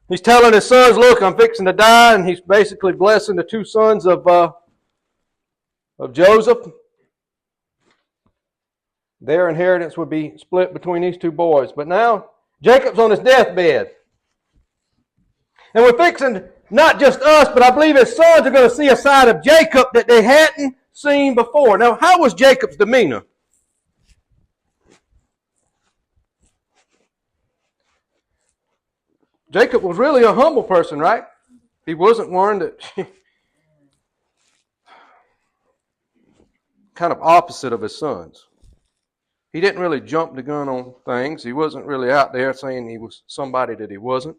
He's telling his sons, look, I'm fixing to die, and he's basically blessing the two sons of Joseph. Their inheritance would be split between these two boys. But now, Jacob's on his deathbed. And we're fixing, not just us, but I believe his sons are going to see a side of Jacob that they hadn't seen before. Now, how was Jacob's demeanor? Jacob was really a humble person, right? He wasn't one that kind of opposite of his sons. He didn't really jump the gun on things. He wasn't really out there saying he was somebody that he wasn't.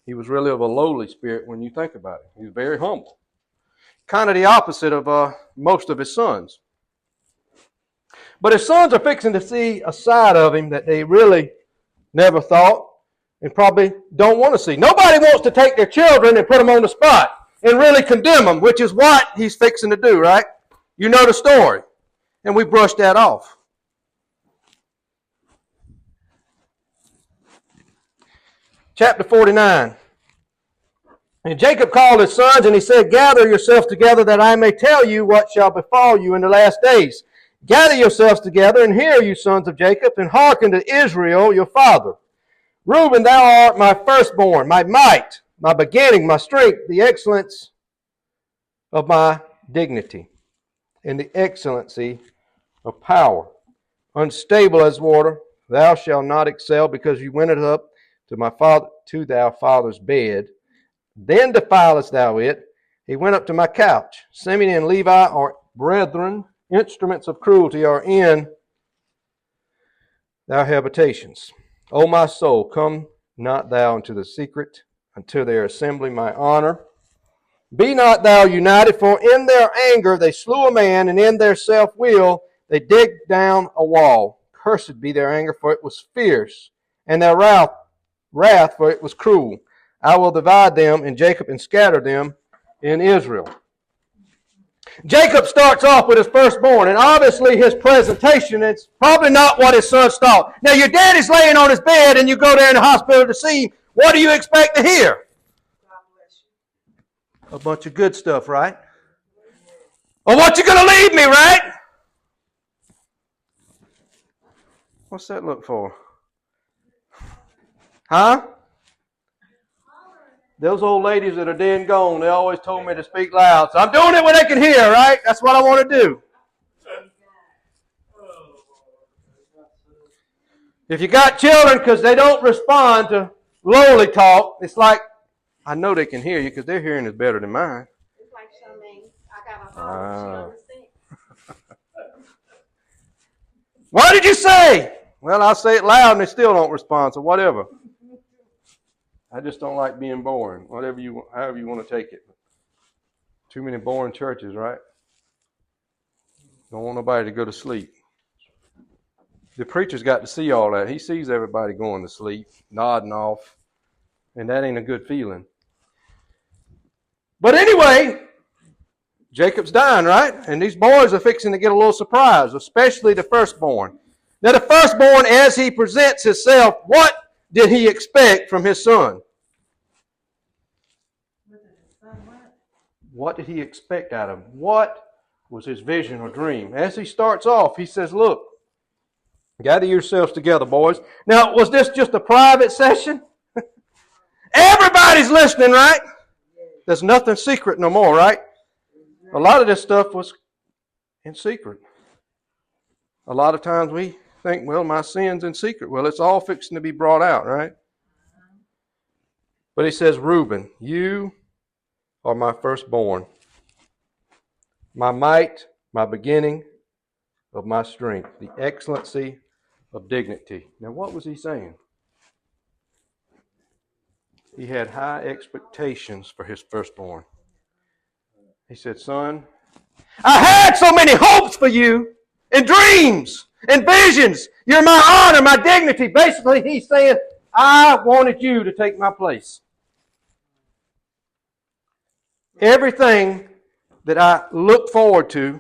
He was really of a lowly spirit when you think about it. He was very humble. Kind of the opposite of most of his sons. But his sons are fixing to see a side of him that they really never thought and probably don't want to see. Nobody wants to take their children and put them on the spot and really condemn them, which is what he's fixing to do, right? You know the story. And we brushed that off. Chapter 49. And Jacob called his sons, and he said, gather yourselves together that I may tell you what shall befall you in the last days. Gather yourselves together, and hear, you sons of Jacob, and hearken to Israel your father. Reuben, thou art my firstborn, my might, my beginning, my strength, the excellence of my dignity, and the excellency of power. Unstable as water, thou shalt not excel, because you went up to thy father's bed. Then defilest thou it. He went up to my couch. Simeon and Levi are brethren. Instruments of cruelty are in thy habitations. O my soul, come not thou into the secret, unto their assembly my honor. Be not thou united, for in their anger they slew a man, and in their self-will they digged down a wall. Cursed be their anger, for it was fierce, and their wrath, for it was cruel. I will divide them in Jacob and scatter them in Israel. Jacob starts off with his firstborn, and obviously his presentation is probably not what his sons thought. Now, your daddy's laying on his bed, and you go there in the hospital to see him. What do you expect to hear? A bunch of good stuff, right? Or what you going to leave me, right? What's that look for? Huh? Those old ladies that are dead and gone, they always told me to speak loud. So I'm doing it where they can hear, right? That's what I want to do. If you got children because they don't respond to lowly talk, it's like, I know they can hear you because their hearing is better than mine. It's like something, I got a phone, she understands. What did you say? Well, I'll say it loud and they still don't respond, so whatever. I just don't like being boring. However you want to take it. Too many boring churches, right? Don't want nobody to go to sleep. The preacher's got to see all that. He sees everybody going to sleep, nodding off, and that ain't a good feeling. But anyway, Jacob's dying, right? And these boys are fixing to get a little surprise, especially the firstborn. Now, the firstborn, as he presents himself, what did he expect from his son? What did he expect out of him? What was his vision or dream? As he starts off, he says, look, gather yourselves together, boys. Now, was this just a private session? Everybody's listening, right? There's nothing secret no more, right? A lot of this stuff was in secret. A lot of times we think, well, my sin's in secret. Well, it's all fixing to be brought out, right? But he says, Reuben, you are my firstborn, my might, my beginning of my strength, the excellency of dignity. Now, what was he saying? He had high expectations for his firstborn. He said, son, I had so many hopes for you and dreams and visions. You're my honor, my dignity. Basically, he's saying, I wanted you to take my place. Everything that I looked forward to,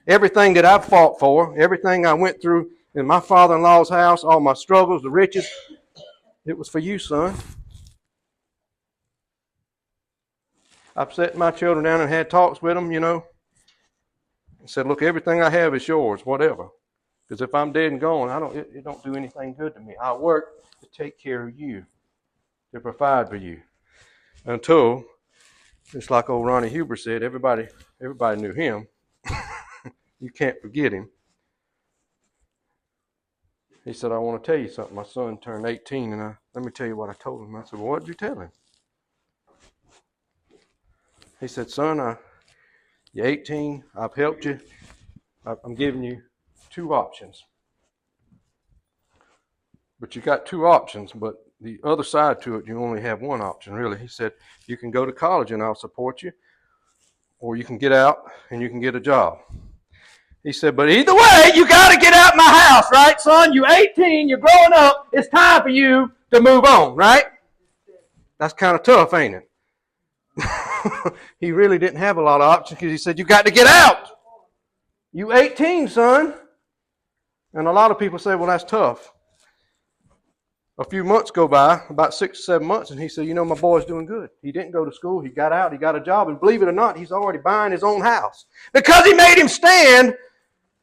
everything that I fought for, everything I went through in my father-in-law's house, all my struggles, the riches, it was for you, son. I've set my children down and had talks with them, and said, look, everything I have is yours, whatever. Because if I'm dead and gone, it don't do anything good to me. I work to take care of you, to provide for you. Until, just like old Ronnie Huber said, everybody knew him. You can't forget him. He said, I want to tell you something. My son turned 18, and let me tell you what I told him. I said, well, what did you tell him? He said, son, you're 18. I've helped you. I'm giving you 2 options. But you got 2 options, but the other side to it, you only have 1 option, really. He said, you can go to college and I'll support you, or you can get out and you can get a job. He said, but either way, you got to get out of my house, right, son? You're 18, you're growing up. It's time for you to move on, right? That's kind of tough, ain't it? He really didn't have a lot of options because he said, you got to get out. You 18, son. And a lot of people say, well, that's tough. A few months go by, about 6 or 7 months, and he said, my boy's doing good. He didn't go to school. He got out. He got a job. And believe it or not, he's already buying his own house because he made him stand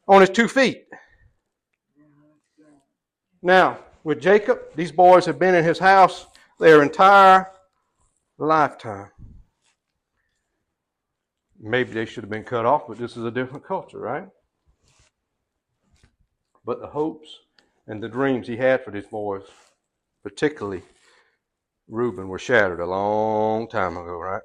on his 2 feet. Now, with Jacob, these boys have been in his house their entire lifetime. Maybe they should have been cut off, but this is a different culture, right? But the hopes and the dreams he had for these boys, particularly Reuben, were shattered a long time ago, right?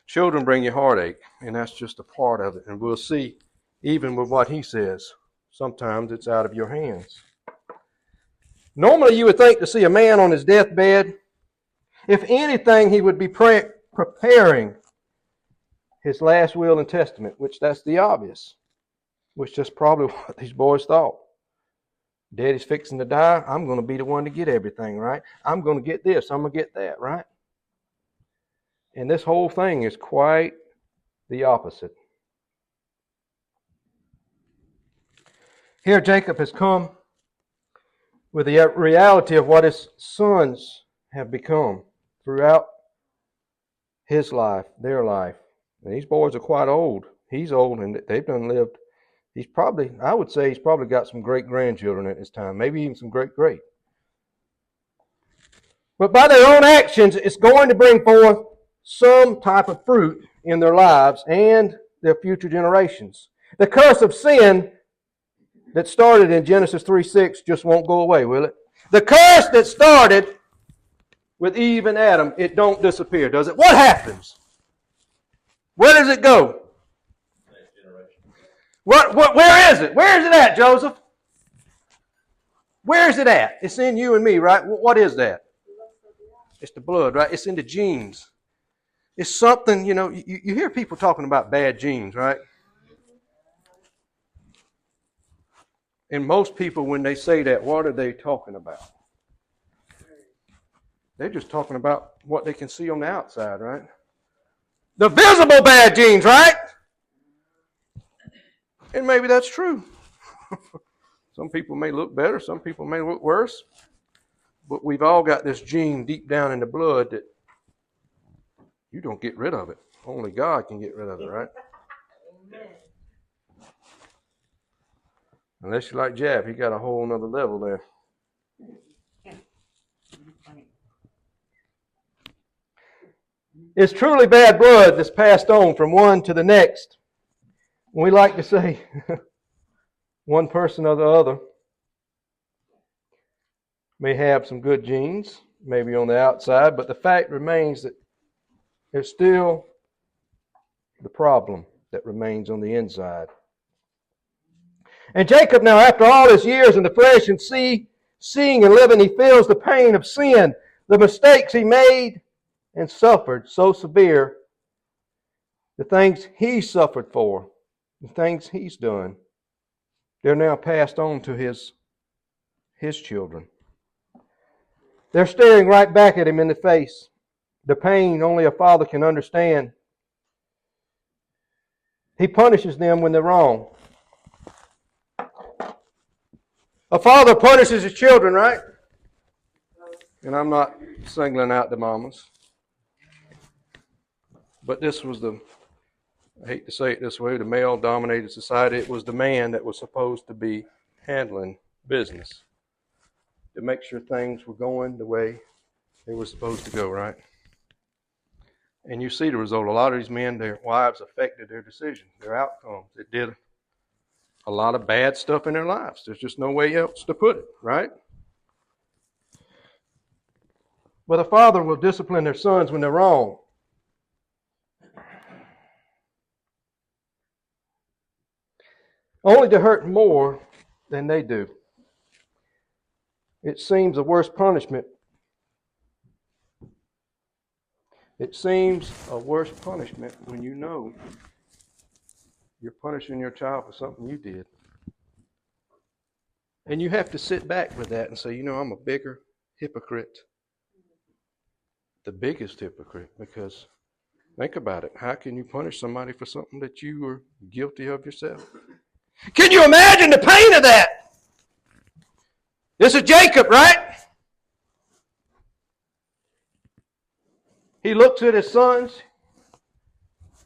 Children bring you heartache, and that's just a part of it. And we'll see, even with what he says, sometimes it's out of your hands. Normally, you would think to see a man on his deathbed, if anything, he would be preparing his last will and testament, which that's the obvious, which that's probably what these boys thought. Daddy's fixing to die. I'm going to be the one to get everything, right? I'm going to get this. I'm going to get that, right? And this whole thing is quite the opposite. Here Jacob has come with the reality of what his sons have become throughout his life, their life. And these boys are quite old. He's old, and they've done lived. I would say he's probably got some great-grandchildren at this time, maybe even some great-great. But by their own actions, it's going to bring forth some type of fruit in their lives and their future generations. The curse of sin that started in Genesis 3:6 just won't go away, will it? The curse that started with Eve and Adam, it don't disappear, does it? What happens? Where does it go? Where is it? Where is it at, Joseph? Where is it at? It's in you and me, right? What is that? It's the blood, right? It's in the genes. It's something, you hear people talking about bad genes, right? And most people, when they say that, what are they talking about? They're just talking about what they can see on the outside, right? The visible bad genes, right? And maybe that's true. Some people may look better, some people may look worse. But we've all got this gene deep down in the blood that you don't get rid of it. Only God can get rid of it, right? Unless you're like Jab, he got a whole nother level there. It's truly bad blood that's passed on from one to the next. We like to say one person or the other may have some good genes, maybe on the outside, but the fact remains that there's still the problem that remains on the inside. And Jacob now, after all his years in the flesh and seeing and living, he feels the pain of sin, the mistakes he made and suffered so severe, the things he suffered for, the things he's done, they're now passed on to his children. They're staring right back at him in the face. The pain only a father can understand. He punishes them when they're wrong. A father punishes his children, right? And I'm not singling out the mamas. But this was I hate to say it this way, the male-dominated society. It was the man that was supposed to be handling business to make sure things were going the way they were supposed to go, right? And you see the result. A lot of these men, their wives affected their decisions, their outcomes. It did a lot of bad stuff in their lives. There's just no way else to put it, right? But a father will discipline their sons when they're wrong. Only to hurt more than they do. It seems a worse punishment. It seems a worse punishment when you know you're punishing your child for something you did. And you have to sit back with that and say, I'm a bigger hypocrite. The biggest hypocrite, because think about it. How can you punish somebody for something that you were guilty of yourself? Can you imagine the pain of that? This is Jacob, right? He looks at his sons.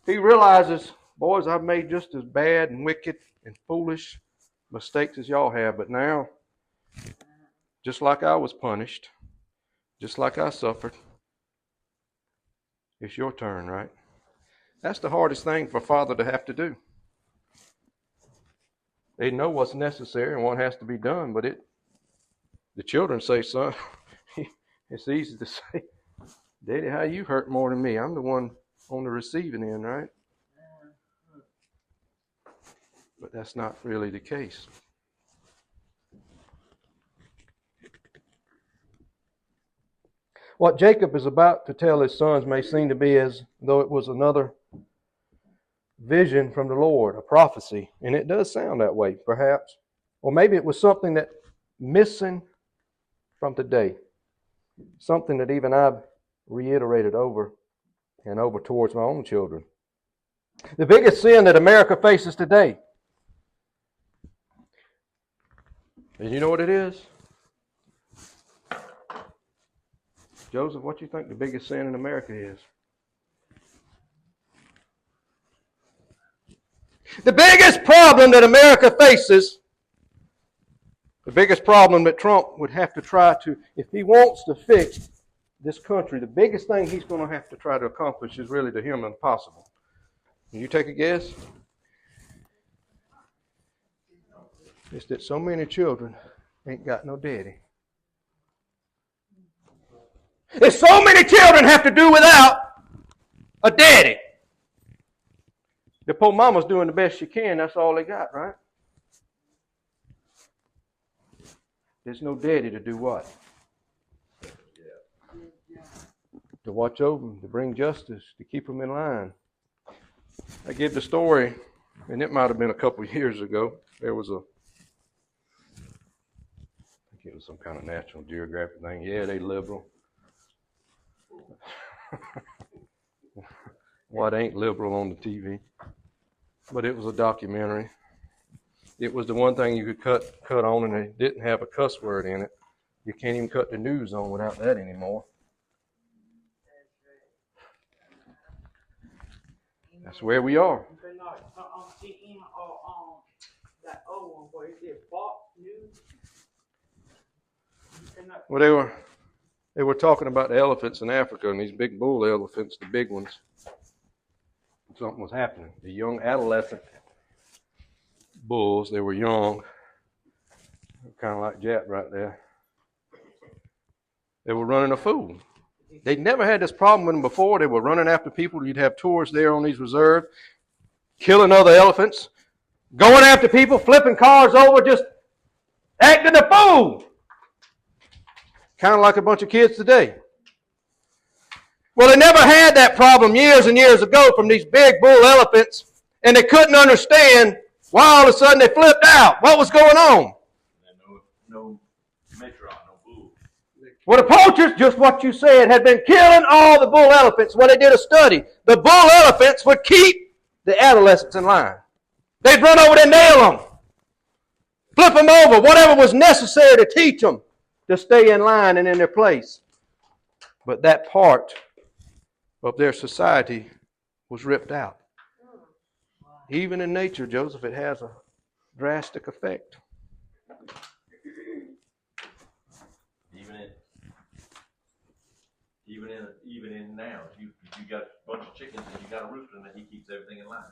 He realizes, boys, I've made just as bad and wicked and foolish mistakes as y'all have. But now, just like I was punished, just like I suffered, it's your turn, right? That's the hardest thing for a father to have to do. They know what's necessary and what has to be done, but the children say, son, it's easy to say, Daddy, how you hurt more than me? I'm the one on the receiving end, right? But that's not really the case. What Jacob is about to tell his sons may seem to be as though it was another vision from the Lord, a prophecy. And it does sound that way, perhaps. Or maybe it was something that missing from today. Something that even I've reiterated over and over towards my own children. The biggest sin that America faces today. And you know what it is? Joseph, what do you think the biggest sin in America is? The biggest problem that America faces, the biggest problem that Trump would have to try to, if he wants to fix this country, the biggest thing he's going to have to try to accomplish is really to him impossible. Can you take a guess? It's that so many children ain't got no daddy. If so many children have to do without a daddy. The poor mama's doing the best she can. That's all they got, right? There's no daddy to do what? To watch over them, to bring justice, to keep them in line. I give the story, and it might have been a couple of years ago. There was I think it was some kind of National Geographic thing. Yeah, they liberal. What ain't liberal on the TV? But it was a documentary. It was the one thing you could cut on, and it didn't have a cuss word in it. You can't even cut the news on without that anymore. That's where we are. Well, they were talking about the elephants in Africa, and these big bull elephants, the big ones. Something was happening. The young adolescent bulls, they were young, kind of like Jap right there. They were running a fool. They'd never had this problem with them before. They were running after people. You'd have tours there on these reserves, killing other elephants, going after people, flipping cars over, just acting a fool. Kind of like a bunch of kids today. Well, they never had that problem years and years ago from these big bull elephants, and they couldn't understand why all of a sudden they flipped out. What was going on? No metron, no bull. Well, the poachers, just what you said, had been killing all the bull elephants. Well, they did a study. The bull elephants would keep the adolescents in line. They'd run over there and nail them, flip them over, whatever was necessary to teach them to stay in line and in their place. But that part of their society was ripped out. Even in nature, Joseph, it has a drastic effect. Even in now, you got a bunch of chickens and you got a rooster and he keeps everything in line.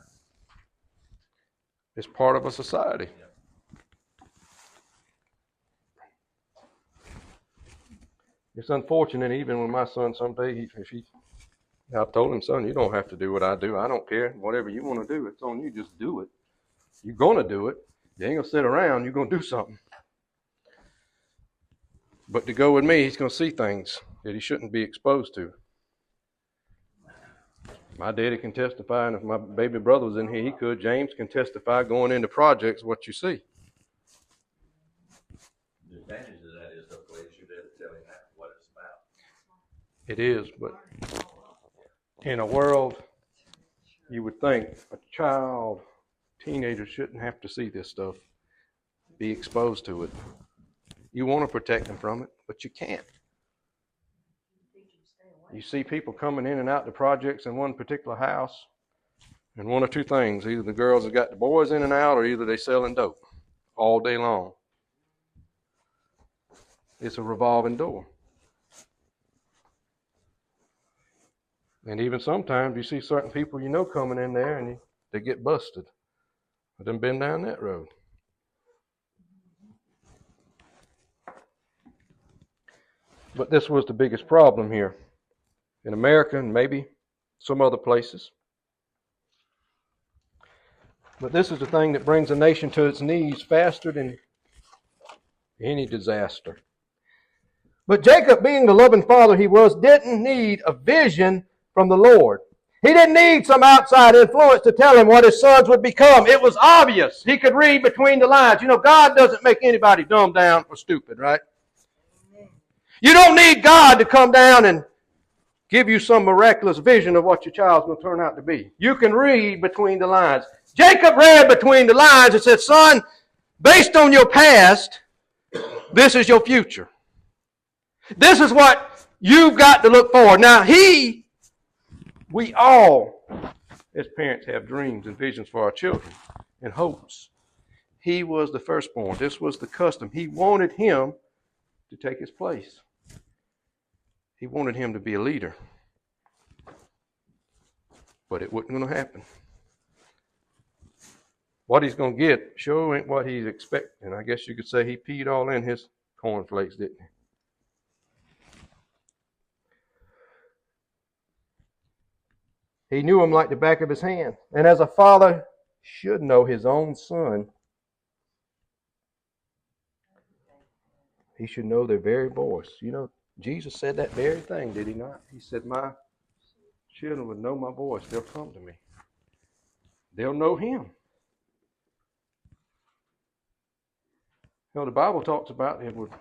It's part of a society. Yeah. It's unfortunate, even when my son someday, I've told him, son, you don't have to do what I do. I don't care. Whatever you want to do, it's on you. Just do it. You're going to do it. You ain't going to sit around. You're going to do something. But to go with me, he's going to see things that he shouldn't be exposed to. My daddy can testify, and if my baby brother was in here, he could. James can testify going into projects what you see. The advantage of that is, hopefully, you there to tell him what it's about. It is, but in a world, you would think a child, teenager shouldn't have to see this stuff, be exposed to it. You want to protect them from it, but you can't. You see people coming in and out the projects in one particular house, and one or two things. Either the girls have got the boys in and out, or either they selling dope all day long. It's a revolving door. And even sometimes you see certain people you know coming in there and they get busted. I've done been down that road. But this was the biggest problem here in America and maybe some other places. But this is the thing that brings a nation to its knees faster than any disaster. But Jacob, being the loving father he was, didn't need a vision from the Lord. He didn't need some outside influence to tell him what his sons would become. It was obvious. He could read between the lines. You know, God doesn't make anybody dumb down or stupid, right? You don't need God to come down and give you some miraculous vision of what your child's going to turn out to be. You can read between the lines. Jacob read between the lines and said, son, based on your past, this is your future. This is what you've got to look for. Now, we all, as parents, have dreams and visions for our children and hopes. He was the firstborn. This was the custom. He wanted him to take his place. He wanted him to be a leader. But it wasn't going to happen. What he's going to get sure ain't what he's expecting. I guess you could say he peed all in his cornflakes, didn't he? He knew him like the back of his hand. And as a father should know his own son, he should know their very voice. You know, Jesus said that very thing, did he not? He said, my children would know my voice. They'll come to me. They'll know him. You know, the Bible talks about it would,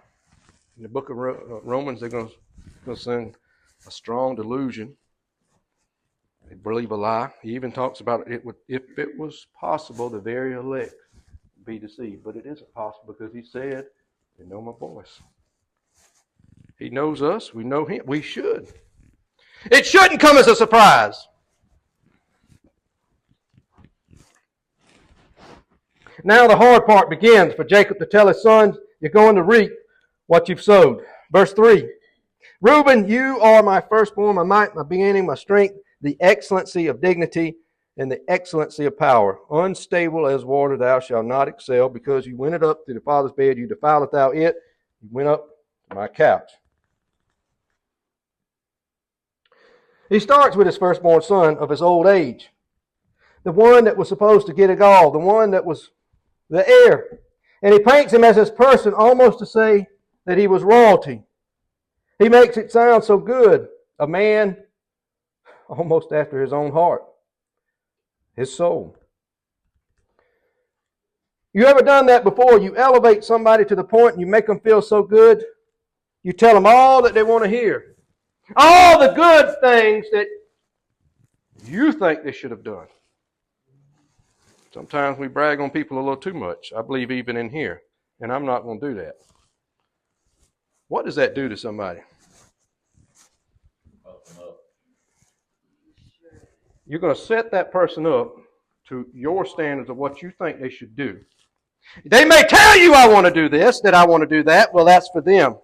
in the book of Romans, they're going to sing a strong delusion. They believe a lie. He even talks about it would, if it was possible, the very elect would be deceived. But it isn't possible because he said, they know my voice. He knows us. We know him. We should. It shouldn't come as a surprise. Now the hard part begins for Jacob to tell his sons, you're going to reap what you've sowed. Verse 3. Reuben, you are my firstborn, my might, my beginning, my strength, the excellency of dignity, and the excellency of power. Unstable as water thou shalt not excel, because you went up to the father's bed, you defiled thou it, you went up to my couch. He starts with his firstborn son of his old age. The one that was supposed to get it all, the one that was the heir. And he paints him as his person almost to say that he was royalty. He makes it sound so good. A man almost after his own heart. His soul. You ever done that before? You elevate somebody to the point and you make them feel so good. You tell them all that they want to hear. All the good things that you think they should have done. Sometimes we brag on people a little too much. I believe even in here. And I'm not going to do that. What does that do to somebody? You're going to set that person up to your standards of what you think they should do. They may tell you, I want to do this, that I want to do that. Well, that's for them.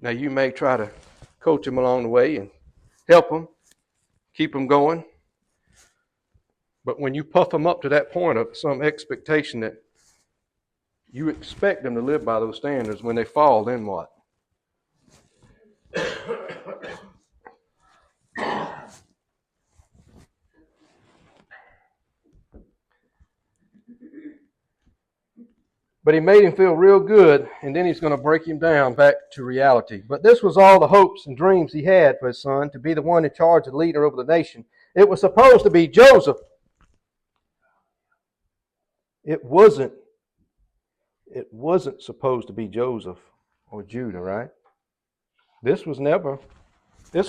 Now, you may try to coach them along the way and help them, keep them going. But when you puff them up to that point of some expectation that you expect them to live by those standards, when they fall, then what? But he made him feel real good, and then he's going to break him down back to reality. But this was all the hopes and dreams he had for his son, to be the one in charge, the leader over the nation. It was supposed to be Joseph. It wasn't supposed to be Joseph or Judah, right? This was never his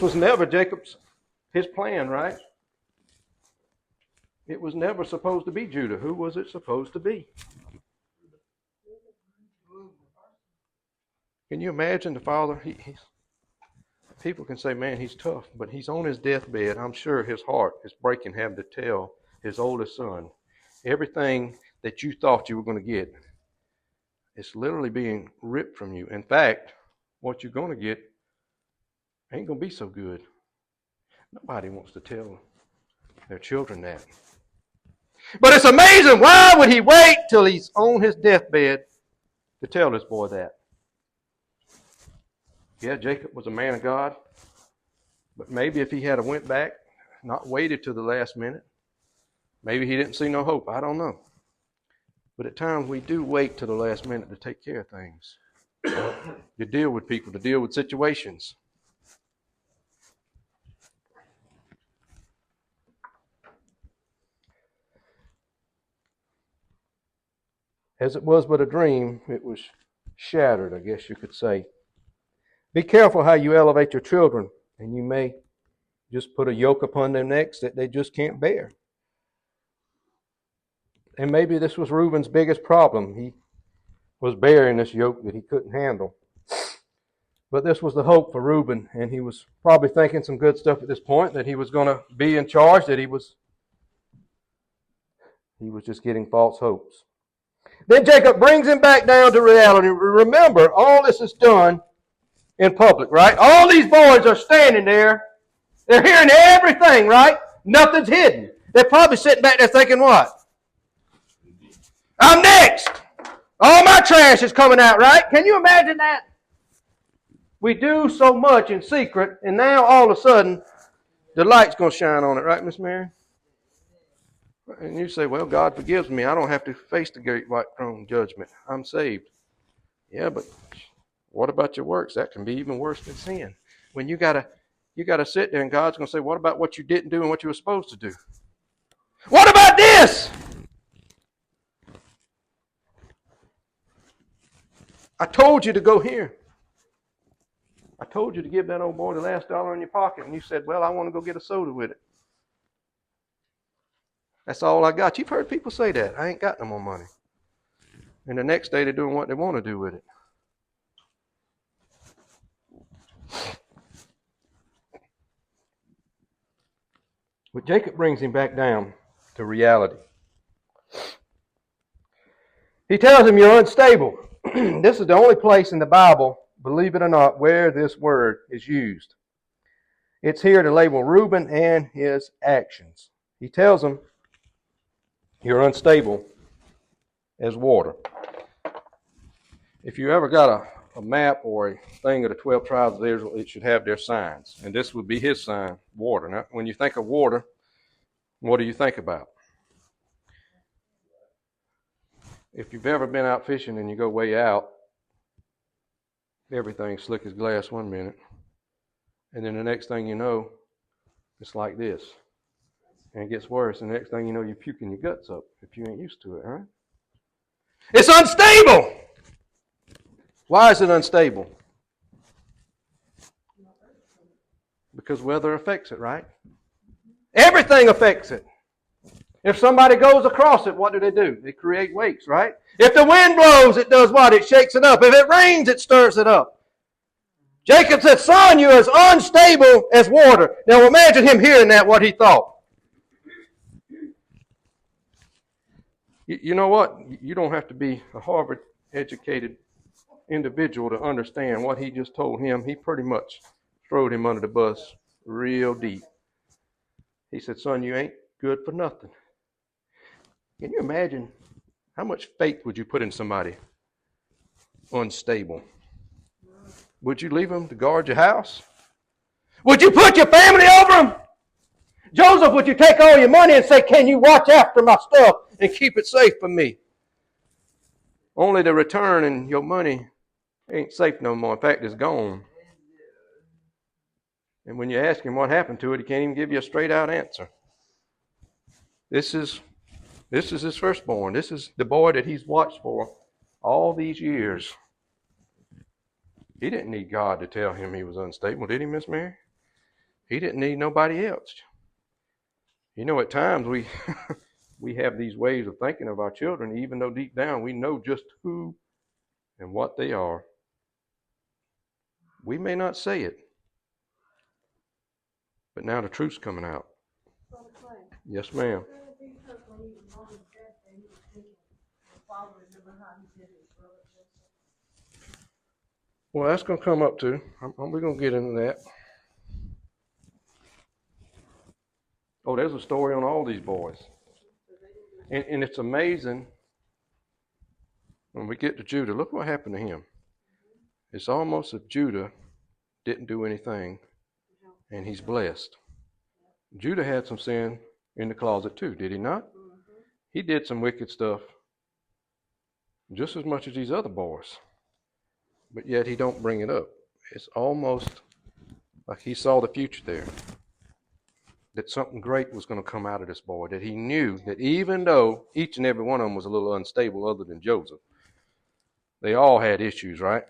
plan, right? It was never supposed to be Judah. Who was it supposed to be? Can you imagine the father? People can say, man, he's tough, but he's on his deathbed. I'm sure his heart is breaking having to tell his oldest son, everything that you thought you were going to get, it's literally being ripped from you. In fact, what you're going to get ain't going to be so good. Nobody wants to tell their children that. But it's amazing. Why would he wait till he's on his deathbed to tell this boy that? Yeah, Jacob was a man of God. But maybe if he had went back, not waited till the last minute, maybe he didn't see no hope. I don't know. But at times we do wait till the last minute to take care of things. To deal with people, to deal with situations. As it was but a dream, it was shattered, I guess you could say. Be careful how you elevate your children, and you may just put a yoke upon their necks that they just can't bear. And maybe this was Reuben's biggest problem. He was bearing this yoke that he couldn't handle. But this was the hope for Reuben, and he was probably thinking some good stuff at this point, that he was going to be in charge, that he was just getting false hopes. Then Jacob brings him back down to reality. Remember, all this is done in public, right? All these boys are standing there. They're hearing everything, right? Nothing's hidden. They're probably sitting back there thinking, what? I'm next. All my trash is coming out, right? Can you imagine that? We do so much in secret, and now all of a sudden, the light's going to shine on it, right, Miss Mary? And you say, well, God forgives me. I don't have to face the great white throne judgment. I'm saved. Yeah, but what about your works? That can be even worse than sin. When you gotta sit there, and God's going to say, what about what you didn't do and what you were supposed to do? What about this? I told you to go here. I told you to give that old boy the last dollar in your pocket, and you said, well, I want to go get a soda with it. That's all I got. You've heard people say that. I ain't got no more money. And the next day they're doing what they want to do with it. But Jacob brings him back down to reality. He tells him, you're unstable. This is the only place in the Bible, believe it or not, where this word is used. It's here to label Reuben and his actions. He tells him, you're unstable as water. If you ever got a map or a thing of the 12 tribes of Israel, it should have their signs. And this would be his sign, water. Now, when you think of water, what do you think about? If you've ever been out fishing and you go way out, everything's slick as glass one minute. And then the next thing you know, it's like this. And it gets worse. And the next thing you know, you're puking your guts up if you ain't used to it, right? It's unstable. Why is it unstable? Because weather affects it, right? Everything affects it. If somebody goes across it, what do? They create wakes, right? If the wind blows, it does what? It shakes it up. If it rains, it stirs it up. Jacob said, son, you're as unstable as water. Now imagine him hearing that, what he thought. You know what? You don't have to be a Harvard-educated individual to understand what he just told him. He pretty much throwed him under the bus real deep. He said, son, you ain't good for nothing. Can you imagine how much faith would you put in somebody unstable? Would you leave them to guard your house? Would you put your family over them? Joseph, would you take all your money and say, can you watch after my stuff and keep it safe for me? Only to return and your money ain't safe no more. In fact, it's gone. And when you ask him what happened to it, he can't even give you a straight out answer. This is his firstborn. This is the boy that he's watched for all these years. He didn't need God to tell him he was unstable, did he, Miss Mary? He didn't need nobody else. You know, at times we have these ways of thinking of our children, even though deep down we know just who and what they are. We may not say it, but now the truth's coming out. Yes, ma'am. Well, that's going to come up too. We're going to get into that. Oh, there's a story on all these boys. And it's amazing when we get to Judah. Look what happened to him. It's almost as if Judah didn't do anything and he's blessed. Judah had some sin in the closet too, did he not? He did some wicked stuff just as much as these other boys. But yet he don't bring it up. It's almost like he saw the future there. That something great was going to come out of this boy. That he knew that even though each and every one of them was a little unstable other than Joseph, they all had issues, right?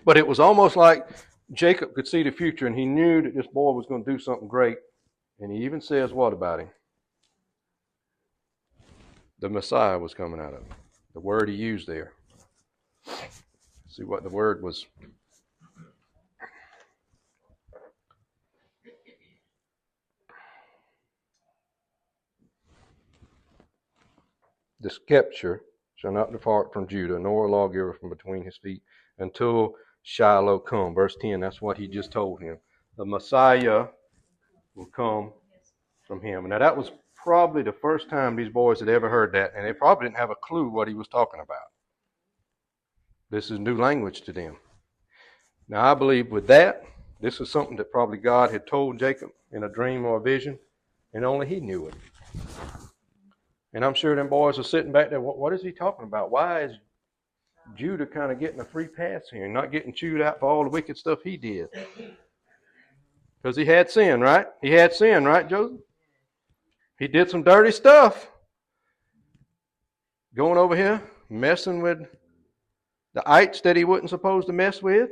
But it was almost like Jacob could see the future and he knew that this boy was going to do something great. And he even says what about him? The Messiah was coming out of him. The word he used there. See what the word was. The scepter shall not depart from Judah, nor a lawgiver from between his feet, until Shiloh come. Verse 10, that's what he just told him. The Messiah will come from him. Now that was probably the first time these boys had ever heard that, and they probably didn't have a clue what he was talking about. This is new language to them. Now I believe with that, this is something that probably God had told Jacob in a dream or a vision, and only he knew it. And I'm sure them boys are sitting back there, what is he talking about? Why is Judah kind of getting a free pass here and not getting chewed out for all the wicked stuff he did? Because he had sin, right? He had sin, right, Joseph? He did some dirty stuff. Going over here, messing with the ites that he wasn't supposed to mess with.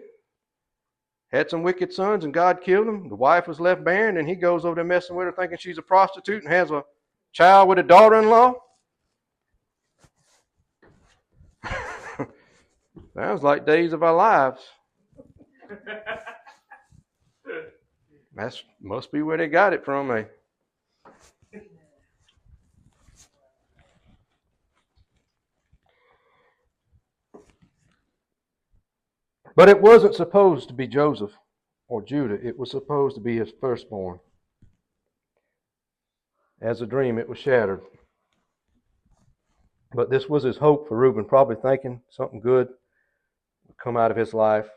Had some wicked sons and God killed them. The wife was left barren and he goes over there messing with her thinking she's a prostitute and has a child with a daughter-in-law. Sounds like days of our lives. That must be where they got it from, eh? But it wasn't supposed to be Joseph or Judah. It was supposed to be his firstborn. As a dream, it was shattered. But this was his hope for Reuben, probably thinking something good would come out of his life.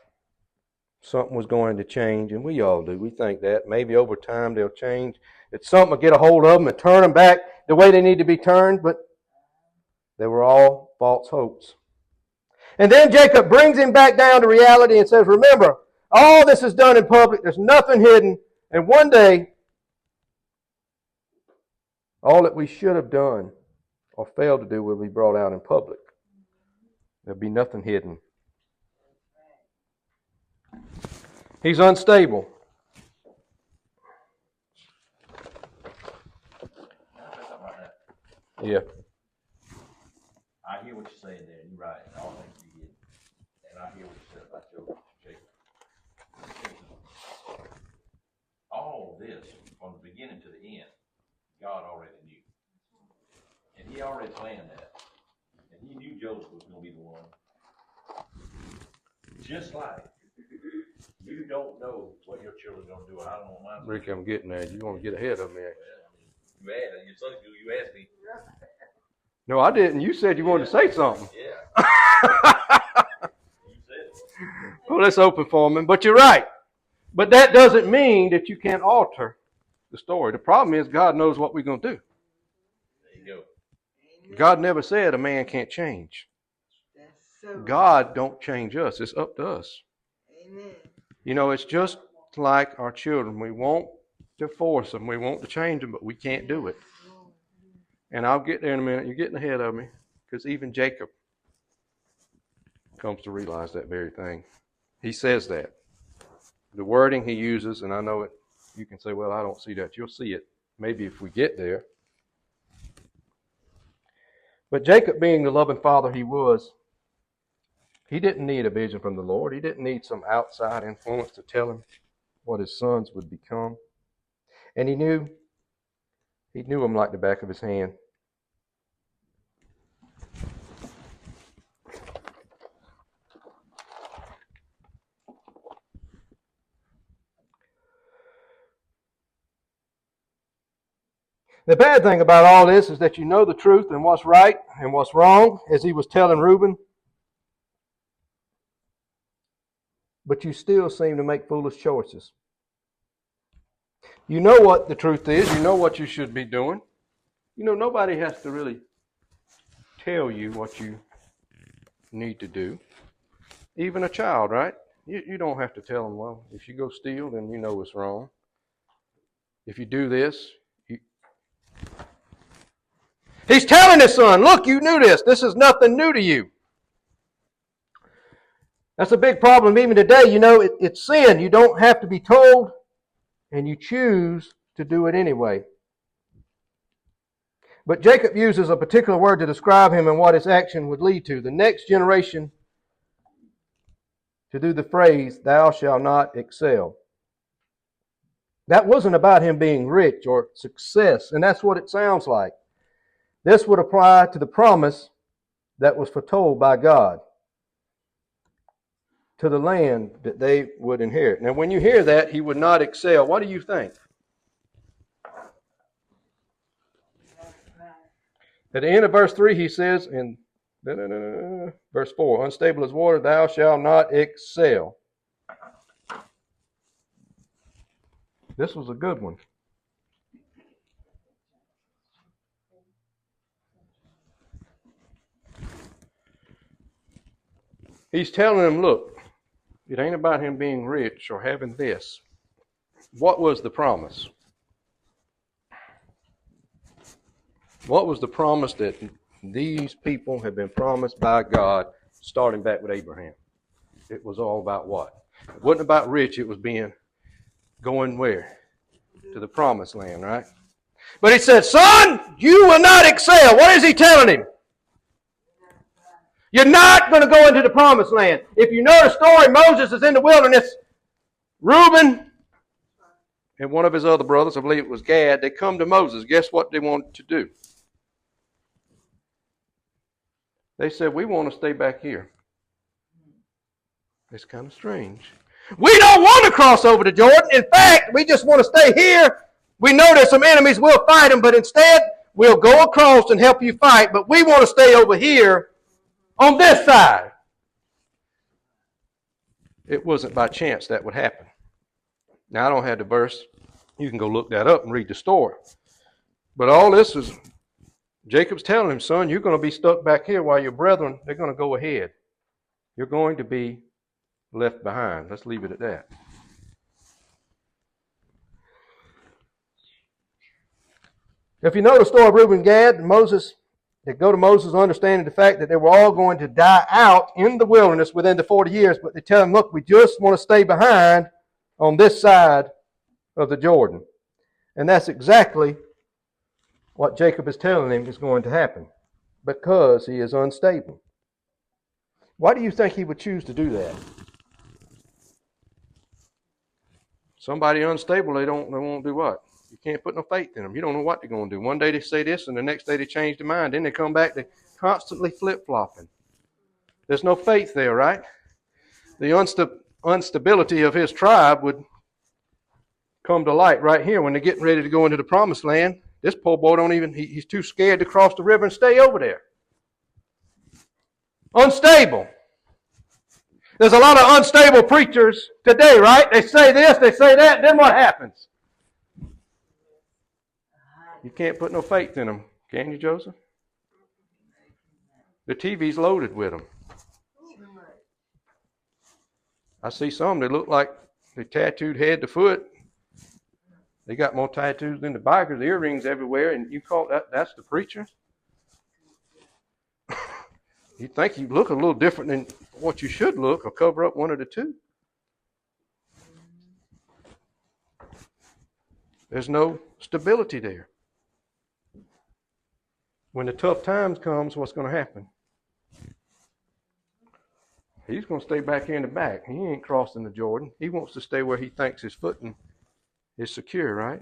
Something was going to change, and we all do. We think that. Maybe over time they'll change. That something will get a hold of them and turn them back the way they need to be turned, but they were all false hopes. And then Jacob brings him back down to reality and says, remember, all this is done in public. There's nothing hidden. And one day, all that we should have done or failed to do will be brought out in public. There'll be nothing hidden. He's unstable. Yeah. I hear what you're saying there, and you're right. All things you get. And I hear what you said about Jacob. planned that. And he knew Joseph was going to be the one. Just like you don't know what your children are going to do. I don't know mine. Rick, I'm getting there. You want to get ahead of me. You asked, your son, you asked me. No, I didn't. You said you wanted to say something. Yeah. You said it. Well, let's open for him. But you're right. But that doesn't mean that you can't alter the story. The problem is God knows what we're going to do. There you go. God never said a man can't change. God don't change us. It's up to us. Amen. You know, it's just like our children. We want to force them. We want to change them, but we can't do it. And I'll get there in a minute. You're getting ahead of me. Because even Jacob comes to realize that very thing. He says that. The wording he uses, and I know it, you can say, well, I don't see that. You'll see it maybe if we get there. But Jacob, being the loving father he was, he didn't need a vision from the Lord. He didn't need some outside influence to tell him what his sons would become. And he knew them like the back of his hand. The bad thing about all this is that you know the truth and what's right and what's wrong, as he was telling Reuben, but you still seem to make foolish choices. You know what the truth is. You know what you should be doing. You know, nobody has to really tell you what you need to do. Even a child, right? You don't have to tell them, well, if you go steal, then you know it's wrong. If you do this, He's telling his son, look, you knew this. This is nothing new to you. That's a big problem even today. You know, it's sin. You don't have to be told, and you choose to do it anyway. But Jacob uses a particular word to describe him and what his action would lead to. The next generation to do the phrase, thou shalt not excel. That wasn't about him being rich or success, and that's what it sounds like. This would apply to the promise that was foretold by God to the land that they would inherit. Now, when you hear that, he would not excel, what do you think? At the end of verse 3, he says in verse 4, unstable as water, thou shalt not excel. This was a good one. He's telling them, look, it ain't about him being rich or having this. What was the promise? What was the promise that these people had been promised by God starting back with Abraham? It was all about what? It wasn't about rich, it was going where? To the promised land, right? But he said, son, you will not excel. What is he telling him? You're not going to go into the promised land. If you know the story, Moses is in the wilderness. Reuben and one of his other brothers, I believe it was Gad, they come to Moses. Guess what they wanted to do? They said, we want to stay back here. It's kind of strange. We don't want to cross over to Jordan. In fact, we just want to stay here. We know there's some enemies. We'll fight them, but instead, we'll go across and help you fight. But we want to stay over here on this side. It wasn't by chance that would happen. Now, I don't have the verse. You can go look that up and read the story. But all this is, Jacob's telling him, son, you're going to be stuck back here while your brethren, they're going to go ahead. You're going to be left behind. Let's leave it at that. If you know the story of Reuben and Gad and Moses, they go to Moses understanding the fact that they were all going to die out in the wilderness within the 40 years, but they tell him, look, we just want to stay behind on this side of the Jordan. And that's exactly what Jacob is telling him is going to happen, because he is unstable. Why do you think he would choose to do that? Somebody unstable, they won't do what? You can't put no faith in them. You don't know what they're going to do. One day they say this, and the next day they change their mind. Then they come back, they're constantly flip-flopping. There's no faith there, right? The instability of his tribe would come to light right here when they're getting ready to go into the promised land. This poor boy he's too scared to cross the river and stay over there. Unstable. There's a lot of unstable preachers today, right? They say this, they say that, and then what happens? You can't put no faith in them, can you, Joseph? The TV's loaded with them. I see some that look like they tattooed head to foot. They got more tattoos than the bikers, earrings everywhere, and you call that's the preacher? You think you look a little different than what you should look, or cover up one of the two. There's no stability there. When the tough times comes, what's going to happen? He's going to stay back here in the back. He ain't crossing the Jordan. He wants to stay where he thinks his footing is secure, right?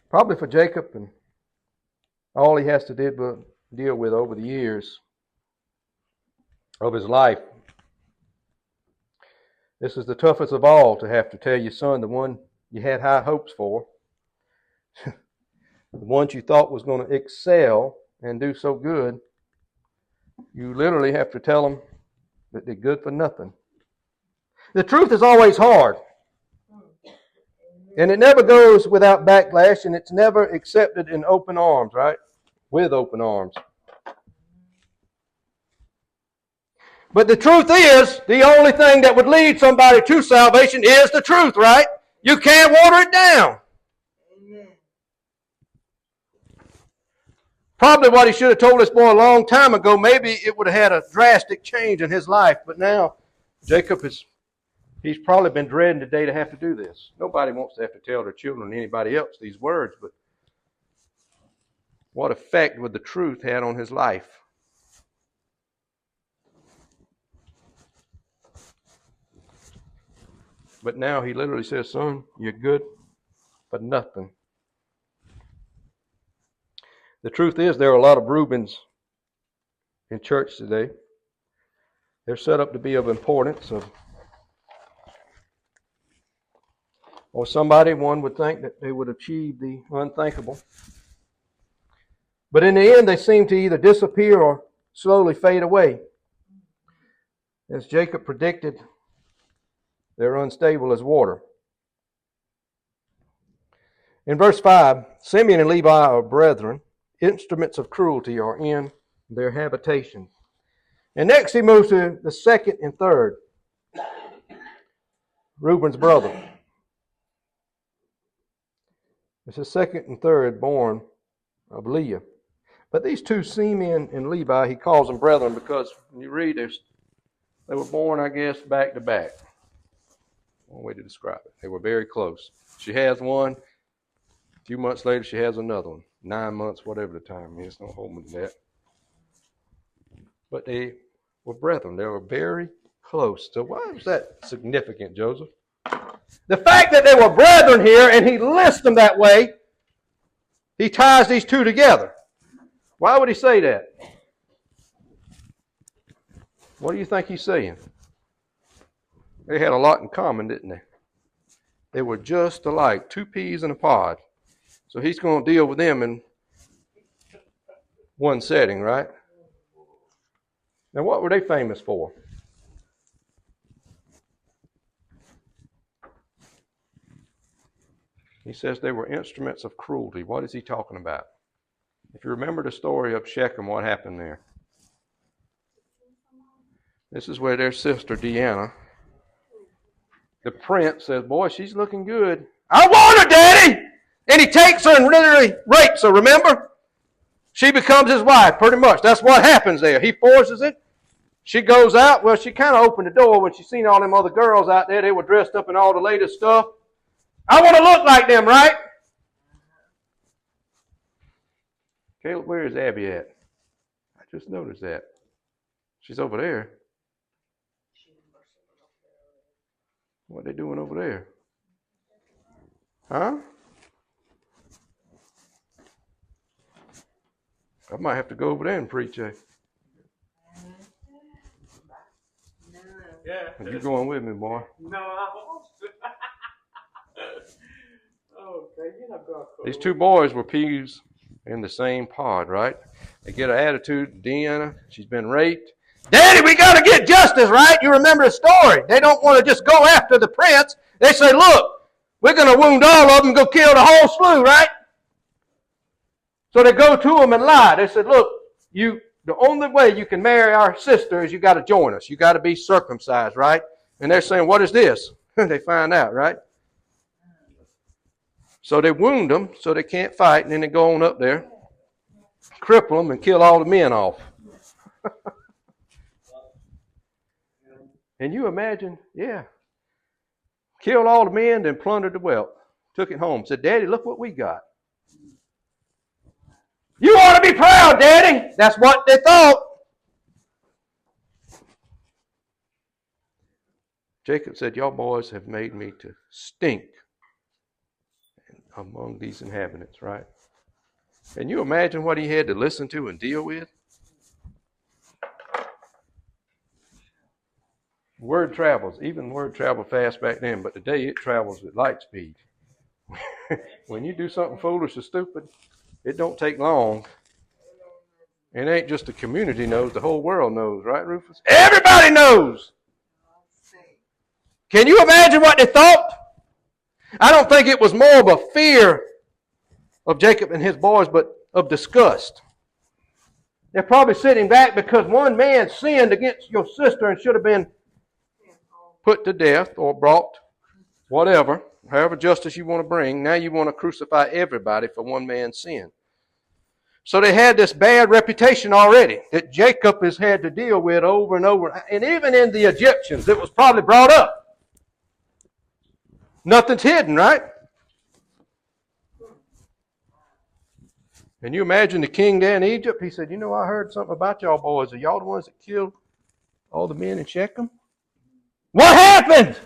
Probably for Jacob and all he has to deal with over the years of his life. This is the toughest of all, to have to tell your son, the one you had high hopes for, the ones you thought was going to excel and do so good, you literally have to tell them that they're good for nothing. The truth is always hard. And it never goes without backlash, and it's never accepted in open arms, right? With open arms. But the truth is, the only thing that would lead somebody to salvation is the truth, right? You can't water it down. Amen. Probably what he should have told this boy a long time ago, maybe it would have had a drastic change in his life. But now, Jacob he's probably been dreading the day to have to do this. Nobody wants to have to tell their children or anybody else these words, but what effect would the truth have on his life? But now he literally says, son, you're good for nothing. The truth is, there are a lot of Reubens in church today. They're set up to be of importance, or somebody, one would think that they would achieve the unthinkable. But in the end, they seem to either disappear or slowly fade away. As Jacob predicted, they're unstable as water. In verse 5, Simeon and Levi are brethren. Instruments of cruelty are in their habitation. And next he moves to the second and third. Reuben's brother. It's the second and third born of Leah. But these two, Simeon and Levi, he calls them brethren because when you read this, they were born, I guess, back to back. One way to describe it. They were very close. She has one. A few months later, she has another one. 9 months, whatever the time is. Don't hold me to that. But they were brethren. They were very close. So why was that significant, Joseph? The fact that they were brethren here, and he lists them that way, he ties these two together. Why would he say that? What do you think he's saying? They had a lot in common, didn't they? They were just alike, two peas in a pod. So he's going to deal with them in one setting, right? Now, what were they famous for? He says they were instruments of cruelty. What is he talking about? If you remember the story of Shechem, what happened there? This is where their sister, Deanna, the prince says, boy, she's looking good. I want her, Daddy! And he takes her and literally rapes her, remember? She becomes his wife, pretty much. That's what happens there. He forces it. She goes out. Well, she kind of opened the door when she seen all them other girls out there. They were dressed up in all the latest stuff. I want to look like them, right? Caleb, where is Abby at? just noticed that. She's over there. What are they doing over there? Huh? I might have to go over there and preach. Yeah. Are you going with me, boy? No, I won't. Okay, you're not going to. These two boys were peas in the same pod, right? They get an attitude. Deanna, she's been raped. Daddy, we got to get justice, right? You remember the story. They don't want to just go after the prince. They say, look, we're going to wound all of them and go kill the whole slew, right? So they go to them and lie. They said, look, the only way you can marry our sister is you got to join us. You got to be circumcised, right? And they're saying, what is this? They find out, right? So they wound them so they can't fight, and then they go on up there, cripple them, and kill all the men off. And you imagine, yeah, killed all the men, then plundered the wealth, took it home, said, Daddy, look what we got. You ought to be proud, Daddy. That's what they thought. Jacob said, y'all boys have made me to stink among these inhabitants, right? Can you imagine what he had to listen to and deal with? Word travels. Even word traveled fast back then, but today it travels at light speed. When you do something foolish or stupid, it don't take long. It ain't just the community knows, the whole world knows, right, Rufus? Everybody knows. Can you imagine what they thought? I don't think it was more of a fear of Jacob and his boys, but of disgust. They're probably sitting back because one man sinned against your sister and should have been put to death or brought whatever, however justice you want to bring. Now you want to crucify everybody for one man's sin. So they had this bad reputation already that Jacob has had to deal with over and over. And even in the Egyptians, it was probably brought up. Nothing's hidden, right? And you imagine the king there in Egypt, he said, you know, I heard something about y'all boys. Are y'all the ones that killed all the men in Shechem? What happened?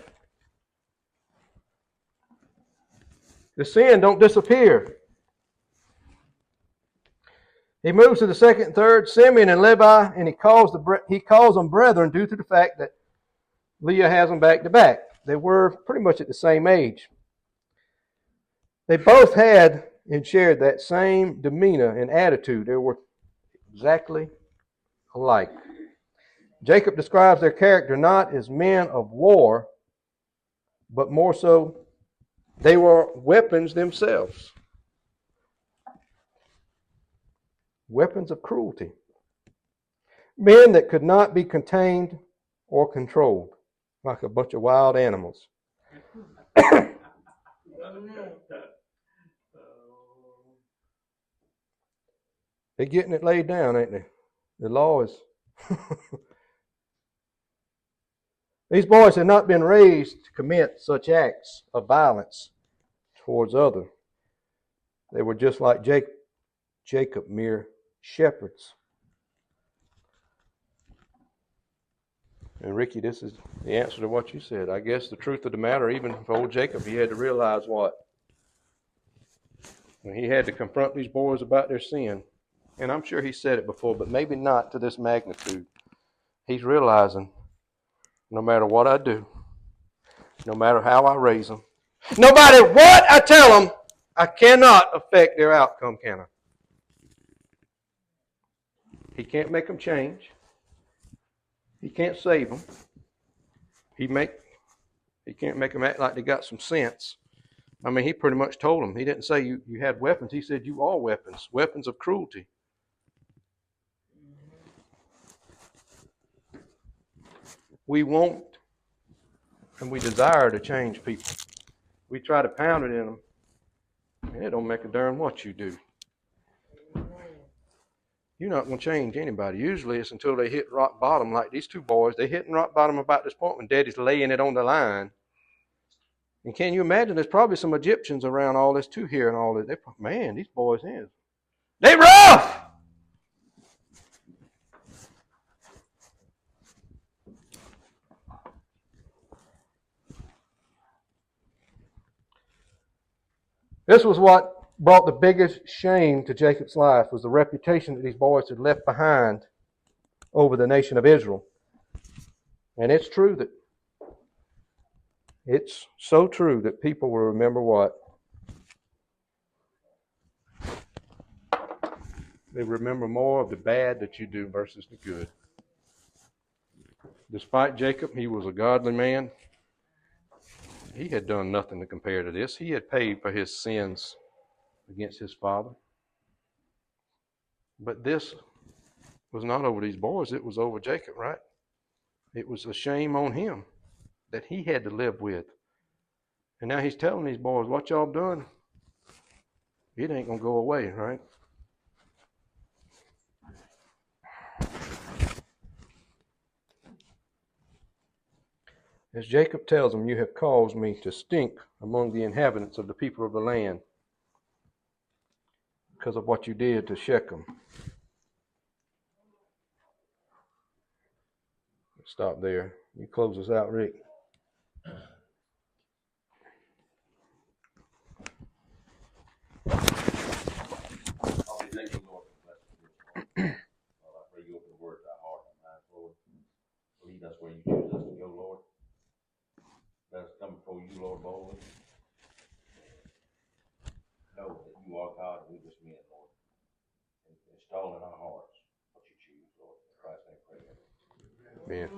The sin don't disappear. He moves to the second and third, Simeon and Levi, and he calls them brethren due to the fact that Leah has them back to back. They were pretty much at the same age. They both had and shared that same demeanor and attitude. They were exactly alike. Jacob describes their character not as men of war, but more so they were weapons themselves. Weapons of cruelty. Men that could not be contained or controlled, like a bunch of wild animals. They're getting it laid down, ain't they? The law is... These boys had not been raised to commit such acts of violence towards others. They were just like Jacob, mere shepherds. And Ricky, this is the answer to what you said. I guess the truth of the matter, even for old Jacob, he had to realize what? When he had to confront these boys about their sin, and I'm sure he said it before, but maybe not to this magnitude. He's realizing, no matter what I do, no matter how I raise them, no matter what I tell them, I cannot affect their outcome, can I? He can't make them change. He can't save them. He can't make them act like they got some sense. I mean, he pretty much told them. He didn't say you had weapons. He said you are weapons, weapons of cruelty. We want and we desire to change people. We try to pound it in them, and it don't make a darn what you do. You're not going to change anybody. Usually it's until they hit rock bottom, like these two boys. They're hitting rock bottom about this point when Daddy's laying it on the line. And can you imagine, there's probably some Egyptians around all this too here and all this. Man, these boys, they rough. This was what brought the biggest shame to Jacob's life, was the reputation that these boys had left behind over the nation of Israel. And it's true that it's so true that people will remember what? They remember more of the bad that you do versus the good. Despite Jacob, he was a godly man. He had done nothing to compare to this. He had paid for his sins against his father. But this was not over these boys. It was over Jacob, right? It was a shame on him that he had to live with. And now he's telling these boys, what y'all done, it ain't going to go away, right? As Jacob tells them, you have caused me to stink among the inhabitants of the people of the land because of what you did to Shechem. Stop there. You close us out, Rick. I'll be thanking you, Lord, for the blessing of your Lord. Lord, I pray you open the word to our heart and minds, Lord. Lead us where you choose us to go, Lord. Let us come before you, Lord, boldly. Know that you are God and we just men, Lord. And install in our hearts what you choose, Lord. In Christ's name, pray. Amen.